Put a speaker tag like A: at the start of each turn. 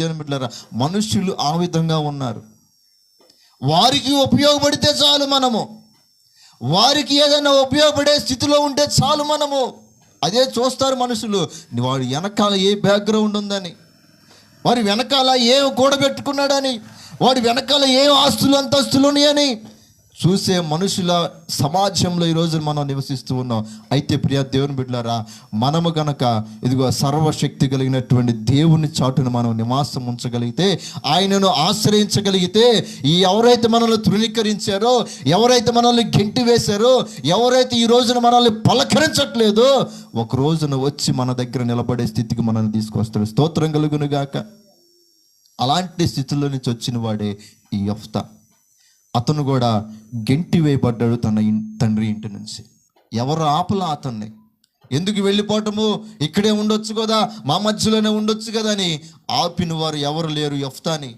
A: దేవుని బిడ్డలారా, మనుష్యులు ఆ విధంగా ఉన్నారు. వారికి ఉపయోగపడితే చాలు, వారికి ఏదైనా ఉపయోగపడే స్థితిలో ఉంటే చాలు, అదే చూస్తారు మనుషులు. వాడి వెనకాల ఏ బ్యాక్గ్రౌండ్ ఉందని, వారి వెనకాల ఏం కూడబెట్టుకున్నాడని, వాడి వెనకాల ఏం ఆస్తులు అంతస్తులు ఉన్నాయని చూసే మనుషుల సమాజంలో ఈరోజు మనం నివసిస్తూ ఉన్నాం. అయితే ప్రియ దేవుని బిడ్డలారా, మనము గనక ఇదిగో సర్వశక్తి కలిగినటువంటి దేవుని చాటును మనం నివాసం ఉంచగలిగితే, ఆయనను ఆశ్రయించగలిగితే, ఎవరైతే మనల్ని తృణీకరించారో, ఎవరైతే మనల్ని గెంటి వేశారో, ఎవరైతే ఈ రోజున మనల్ని పలకరించట్లేదో, ఒక రోజున వచ్చి మన దగ్గర నిలబడే స్థితికి మనల్ని తీసుకొస్తాడు. స్తోత్రం కలుగును గాక. అలాంటి స్థితిలో నుంచి వచ్చిన వాడే ఈ యెఫ్తా. అతను కూడా గెంటి వేయబడ్డాడు తన తండ్రి ఇంటి నుంచి. ఎవరు ఆపలా అతన్ని? ఎందుకు వెళ్ళిపోవటము, ఇక్కడే ఉండొచ్చు కదా, మా మధ్యలోనే ఉండొచ్చు కదా అని ఆపిన వారు ఎవరు లేరు యెఫ్తాని.